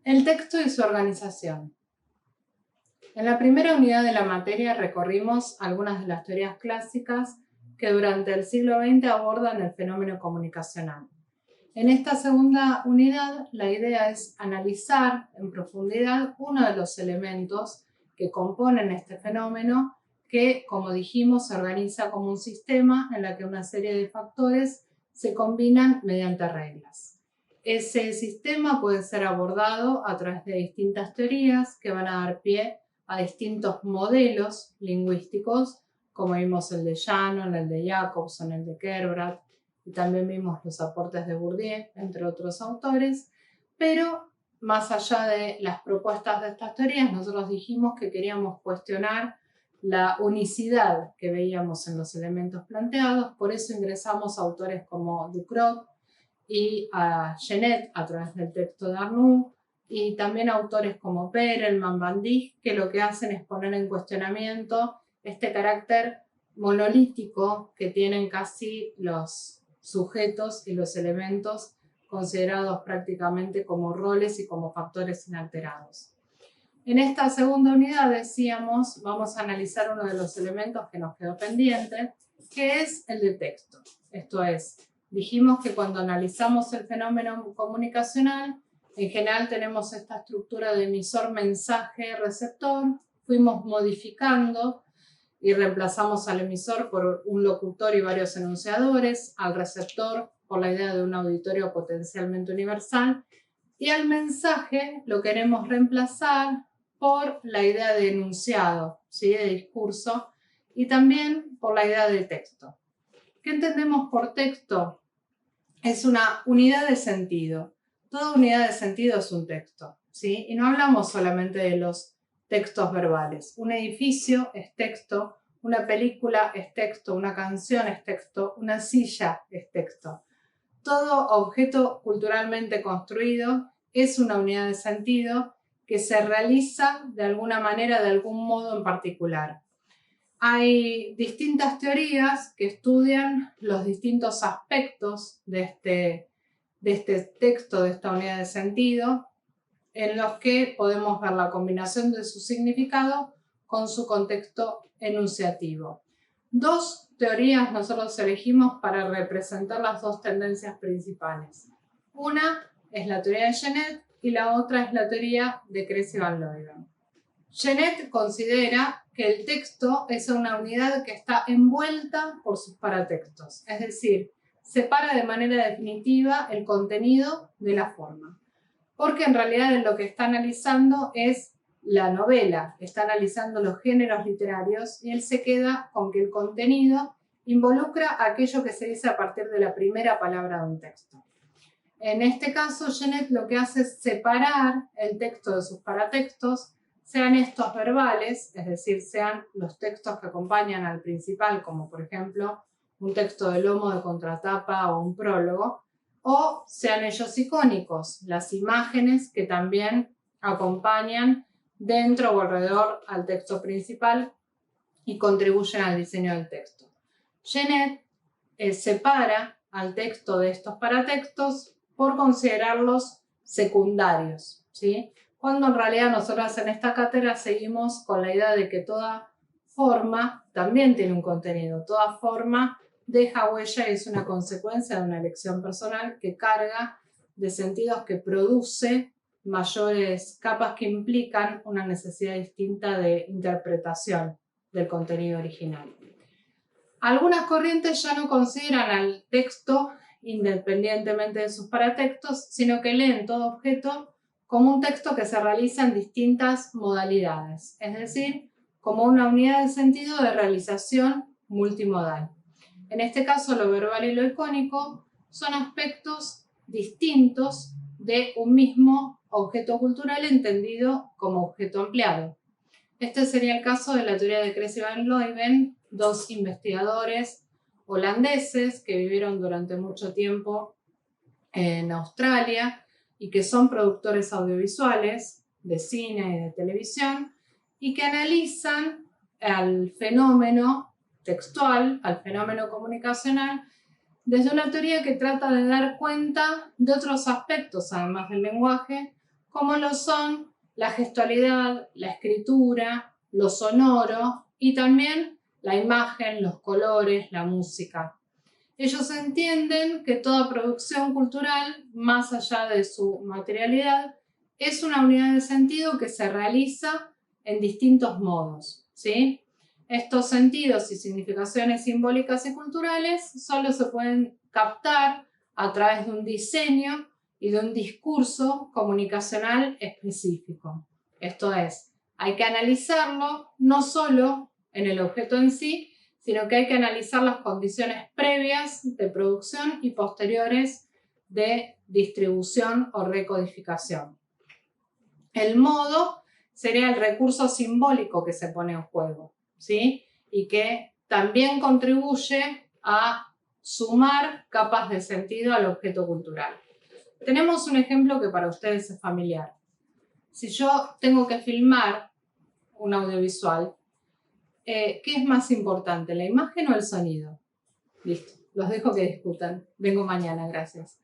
El texto y su organización. En la primera unidad de la materia recorrimos algunas de las teorías clásicas que durante el siglo XX abordan el fenómeno comunicacional. En esta segunda unidad, la idea es analizar en profundidad uno de los elementos que componen este fenómeno que, como dijimos, se organiza como un sistema en el que una serie de factores se combinan mediante reglas. Ese sistema puede ser abordado a través de distintas teorías que van a dar pie a distintos modelos lingüísticos, como vimos el de Shannon, el de Jacobson, el de Kerbrat, y también vimos los aportes de Bourdieu, entre otros autores, pero más allá de las propuestas de estas teorías, nosotros dijimos que queríamos cuestionar la unicidad que veíamos en los elementos planteados, por eso ingresamos a autores como Ducrot y a Genet a través del texto de Arnoux, y también autores como Perelman, Van Dijk, que lo que hacen es poner en cuestionamiento este carácter monolítico que tienen casi los sujetos y los elementos considerados prácticamente como roles y como factores inalterados. En esta segunda unidad, decíamos, vamos a analizar uno de los elementos que nos quedó pendiente, que es el de texto. Esto es, dijimos que cuando analizamos el fenómeno comunicacional, en general tenemos esta estructura de emisor-mensaje-receptor, fuimos modificando y reemplazamos al emisor por un locutor y varios enunciadores, al receptor por la idea de un auditorio potencialmente universal, y al mensaje lo queremos reemplazar por la idea de enunciado, ¿sí? De discurso, y también por la idea de texto. ¿Qué entendemos por texto? Es una unidad de sentido. Toda unidad de sentido es un texto, ¿sí? Y no hablamos solamente de los textos verbales. Un edificio es texto, una película es texto, una canción es texto, una silla es texto. Todo objeto culturalmente construido es una unidad de sentido que se realiza de alguna manera, de algún modo en particular. Hay distintas teorías que estudian los distintos aspectos de este texto, de esta unidad de sentido, en los que podemos ver la combinación de su significado con su contexto enunciativo. Dos teorías nosotros elegimos para representar las dos tendencias principales. Una es la teoría de Genet y la otra es la teoría de Kress y Van Leeuwen. Genet considera que el texto es una unidad que está envuelta por sus paratextos, es decir, separa de manera definitiva el contenido de la forma. Porque en realidad lo que está analizando es la novela, está analizando los géneros literarios y él se queda con que el contenido involucra aquello que se dice a partir de la primera palabra de un texto. En este caso, Genet lo que hace es separar el texto de sus paratextos, sean estos verbales, es decir, sean los textos que acompañan al principal, como por ejemplo un texto de lomo de contratapa o un prólogo, o sean ellos icónicos, las imágenes que también acompañan dentro o alrededor al texto principal y contribuyen al diseño del texto. Genet separa al texto de estos paratextos por considerarlos secundarios, ¿sí? Cuando en realidad nosotros en esta cátedra seguimos con la idea de que toda forma también tiene un contenido, toda forma deja huella y es una consecuencia de una elección personal que carga de sentidos que produce mayores capas que implican una necesidad distinta de interpretación del contenido original. Algunas corrientes ya no consideran al texto independientemente de sus paratextos, sino que leen todo objeto como un texto que se realiza en distintas modalidades, es decir, como una unidad de sentido de realización multimodal. En este caso, lo verbal y lo icónico son aspectos distintos de un mismo objeto cultural entendido como objeto ampliado. Este sería el caso de la teoría de Kress y Van Leeuwen, dos investigadores holandeses que vivieron durante mucho tiempo en Australia y que son productores audiovisuales de cine y de televisión y que analizan al fenómeno textual, al fenómeno comunicacional, desde una teoría que trata de dar cuenta de otros aspectos, además del lenguaje, como lo son la gestualidad, la escritura, lo sonoro y también la imagen, los colores, la música. Ellos entienden que toda producción cultural, más allá de su materialidad, es una unidad de sentido que se realiza en distintos modos, ¿sí? Estos sentidos y significaciones simbólicas y culturales solo se pueden captar a través de un diseño y de un discurso comunicacional específico. Esto es, hay que analizarlo no solo en el objeto en sí, sino que hay que analizar las condiciones previas de producción y posteriores de distribución o recodificación. El modo sería el recurso simbólico que se pone en juego, ¿sí? Y que también contribuye a sumar capas de sentido al objeto cultural. Tenemos un ejemplo que para ustedes es familiar. Si yo tengo que filmar un audiovisual, ¿qué es más importante, la imagen o el sonido? Listo, los dejo que discutan. Vengo mañana, gracias.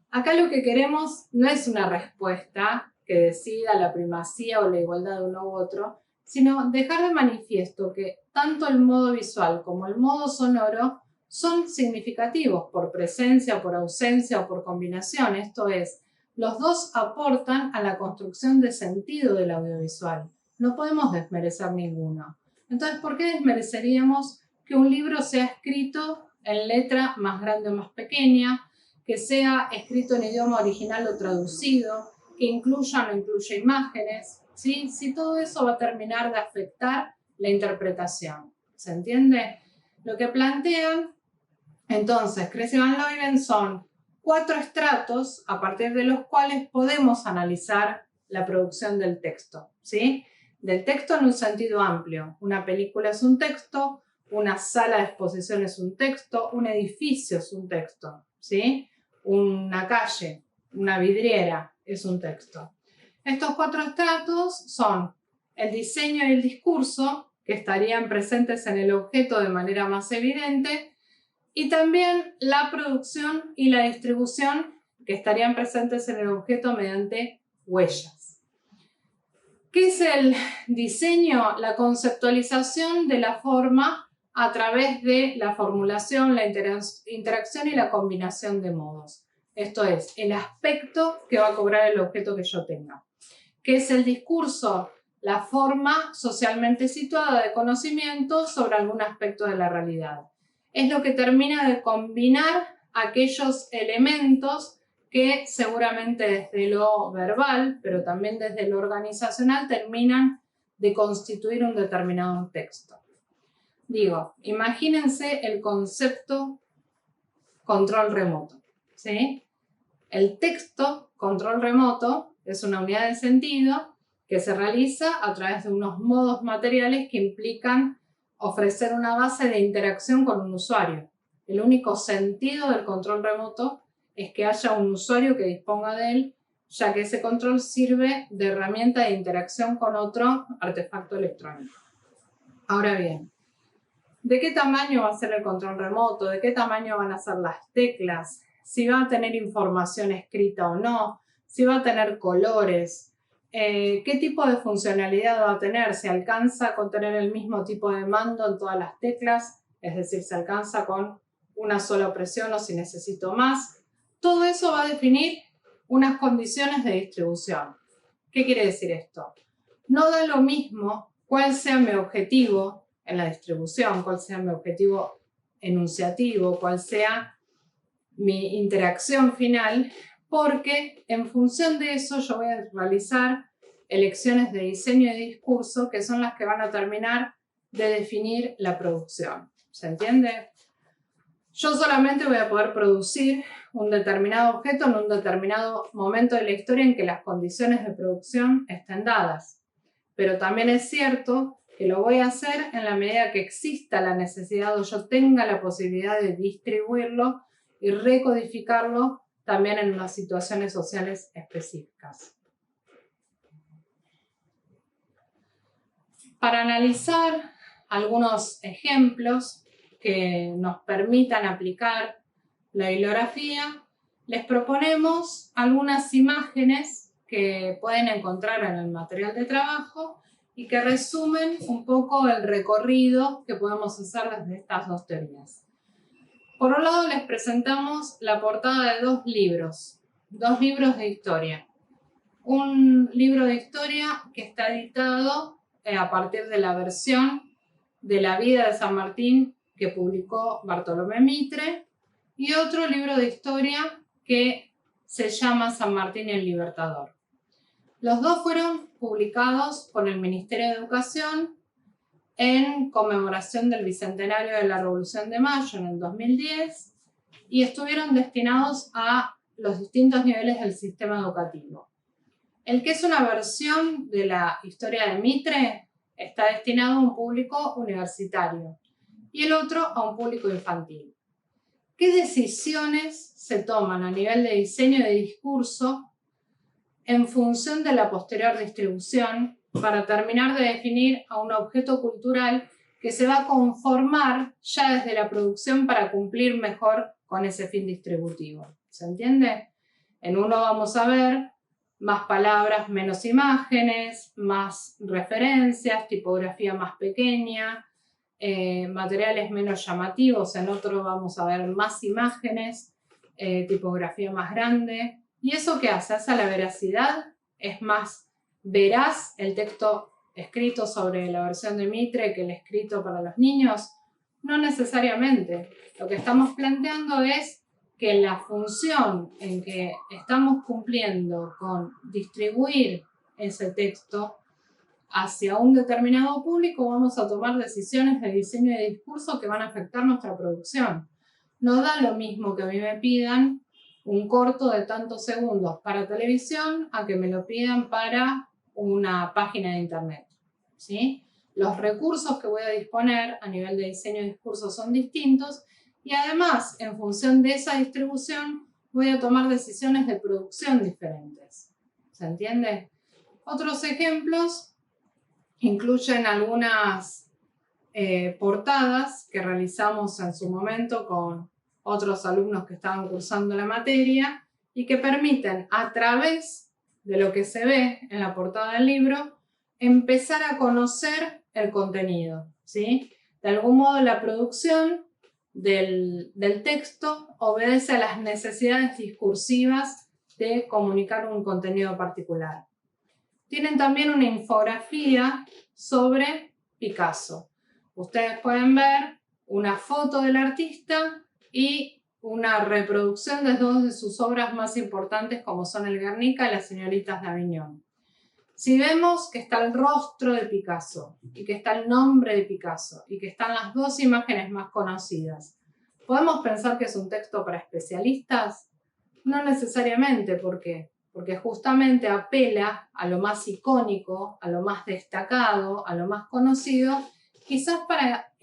Acá lo que queremos no es una respuesta que decida la primacía o la igualdad de uno u otro, sino dejar de manifiesto que tanto el modo visual como el modo sonoro son significativos por presencia, por ausencia o por combinación. Esto es, los dos aportan a la construcción de sentido del audiovisual. No podemos desmerecer ninguno. Entonces, ¿por qué desmereceríamos que un libro sea escrito en letra más grande o más pequeña, que sea escrito en idioma original o traducido, que incluya o no incluya imágenes, ¿sí? Si todo eso va a terminar de afectar la interpretación. ¿Se entiende? Lo que plantean, entonces, Kress y Van Leuven son 4 estratos a partir de los cuales podemos analizar la producción del texto, ¿sí? Del texto en un sentido amplio. Una película es un texto, una sala de exposición es un texto, un edificio es un texto, ¿sí? Una calle, una vidriera es un texto. Estos 4 estratos son el diseño y el discurso, que estarían presentes en el objeto de manera más evidente, y también la producción y la distribución, que estarían presentes en el objeto mediante huellas. ¿Qué es el diseño? La conceptualización de la forma a través de la formulación, la interacción y la combinación de modos. Esto es, el aspecto que va a cobrar el objeto que yo tenga. ¿Qué es el discurso? La forma socialmente situada de conocimiento sobre algún aspecto de la realidad. Es lo que termina de combinar aquellos elementos que seguramente desde lo verbal, pero también desde lo organizacional, terminan de constituir un determinado texto. Digo, imagínense el concepto control remoto, ¿sí? El texto control remoto es una unidad de sentido que se realiza a través de unos modos materiales que implican ofrecer una base de interacción con un usuario. El único sentido del control remoto es que haya un usuario que disponga de él, ya que ese control sirve de herramienta de interacción con otro artefacto electrónico. Ahora bien, ¿de qué tamaño va a ser el control remoto? ¿De qué tamaño van a ser las teclas? Si va a tener información escrita o no, si va a tener colores, qué tipo de funcionalidad va a tener, si alcanza con tener el mismo tipo de mando en todas las teclas, es decir, si alcanza con una sola opresión o si necesito más. Todo eso va a definir unas condiciones de distribución. ¿Qué quiere decir esto? No da lo mismo cuál sea mi objetivo en la distribución, cuál sea mi objetivo enunciativo, cuál sea mi interacción final, porque en función de eso yo voy a realizar elecciones de diseño y discurso que son las que van a terminar de definir la producción. ¿Se entiende? Yo solamente voy a poder producir un determinado objeto en un determinado momento de la historia en que las condiciones de producción estén dadas. Pero también es cierto que lo voy a hacer en la medida que exista la necesidad o yo tenga la posibilidad de distribuirlo y recodificarlo también en unas situaciones sociales específicas. Para analizar algunos ejemplos que nos permitan aplicar la bibliografía, les proponemos algunas imágenes que pueden encontrar en el material de trabajo y que resumen un poco el recorrido que podemos hacer desde estas dos teorías. Por un lado, les presentamos la portada de dos libros de historia. Un libro de historia que está editado a partir de la versión de la vida de San Martín que publicó Bartolomé Mitre, y otro libro de historia que se llama San Martín el Libertador. Los dos fueron publicados por el Ministerio de Educación en conmemoración del Bicentenario de la Revolución de Mayo en el 2010 y estuvieron destinados a los distintos niveles del sistema educativo. El que es una versión de la historia de Mitre está destinado a un público universitario y el otro a un público infantil. ¿Qué decisiones se toman a nivel de diseño de discurso en función de la posterior distribución para terminar de definir a un objeto cultural que se va a conformar ya desde la producción para cumplir mejor con ese fin distributivo? ¿Se entiende? En uno vamos a ver más palabras, menos imágenes, más referencias, tipografía más pequeña, materiales menos llamativos. En otro vamos a ver más imágenes, tipografía más grande. ¿Y eso qué hace? ¿Hace la veracidad? ¿Es más veraz el texto escrito sobre la versión de Mitre que el escrito para los niños? No necesariamente. Lo que estamos planteando es que la función en que estamos cumpliendo con distribuir ese texto hacia un determinado público, vamos a tomar decisiones de diseño y de discurso que van a afectar nuestra producción. No da lo mismo que a mí me pidan un corto de tantos segundos para televisión a que me lo pidan para una página de internet, ¿sí? Los recursos que voy a disponer a nivel de diseño y discurso son distintos y además, en función de esa distribución, voy a tomar decisiones de producción diferentes. ¿Se entiende? Otros ejemplos incluyen algunas portadas que realizamos en su momento con otros alumnos que estaban cursando la materia y que permiten, a través de lo que se ve en la portada del libro, empezar a conocer el contenido, ¿sí? De algún modo, la producción del texto obedece a las necesidades discursivas de comunicar un contenido particular. Tienen también una infografía sobre Picasso. Ustedes pueden ver una foto del artista y una reproducción de dos de sus obras más importantes, como son el Guernica y las Señoritas de Aviñón. Si vemos que está el rostro de Picasso y que está el nombre de Picasso y que están las dos imágenes más conocidas, ¿podemos pensar que es un texto para especialistas? No necesariamente. ¿Por qué? Porque justamente apela a lo más icónico, a lo más destacado, a lo más conocido, quizás para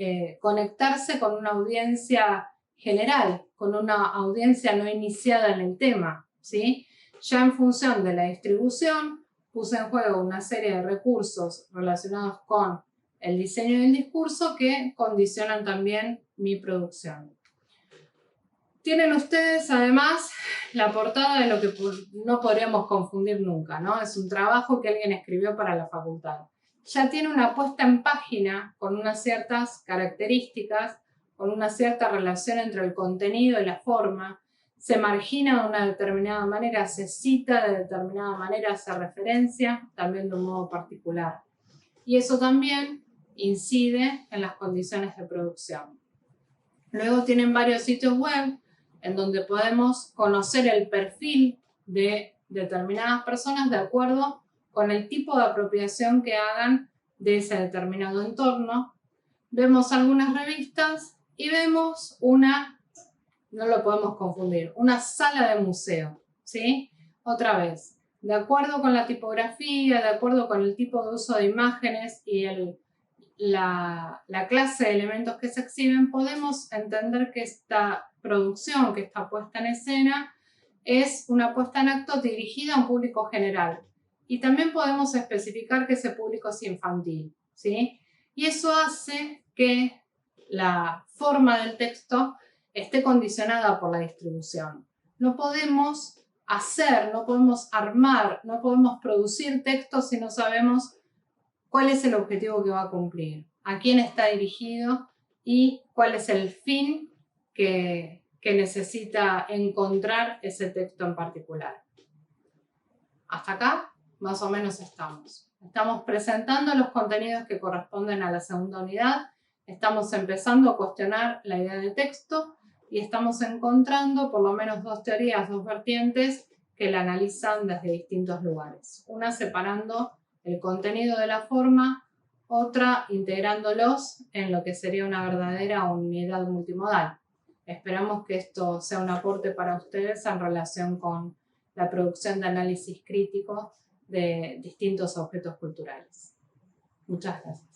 conectarse con una audiencia general, con una audiencia no iniciada en el tema, ¿sí? Ya en función de la distribución, puse en juego una serie de recursos relacionados con el diseño del discurso que condicionan también mi producción. Tienen ustedes además la portada de lo que no podríamos confundir nunca, ¿no? Es un trabajo que alguien escribió para la facultad. Ya tiene una puesta en página con unas ciertas características, con una cierta relación entre el contenido y la forma. Se margina de una determinada manera, se cita de determinada manera, hace referencia también de un modo particular. Y eso también incide en las condiciones de producción. Luego tienen varios sitios web en donde podemos conocer el perfil de determinadas personas de acuerdo con el tipo de apropiación que hagan de ese determinado entorno. Vemos algunas revistas y vemos una, no lo podemos confundir, una sala de museo, ¿sí? Otra vez, de acuerdo con la tipografía, de acuerdo con el tipo de uso de imágenes y la clase de elementos que se exhiben, podemos entender que esta producción, que esta puesta en escena, es una puesta en acto dirigida a un público general. Y también podemos especificar que ese público es infantil, ¿sí? Y eso hace que la forma del texto esté condicionada por la distribución. No podemos hacer, no podemos armar, no podemos producir textos si no sabemos cuál es el objetivo que va a cumplir, a quién está dirigido y cuál es el fin que necesita encontrar ese texto en particular. Hasta acá, más o menos estamos. Estamos presentando los contenidos que corresponden a la segunda unidad, estamos empezando a cuestionar la idea de texto y estamos encontrando por lo menos dos teorías, dos vertientes que la analizan desde distintos lugares. Una separando el contenido de la forma, otra integrándolos en lo que sería una verdadera unidad multimodal. Esperamos que esto sea un aporte para ustedes en relación con la producción de análisis crítico de distintos objetos culturales. Muchas gracias.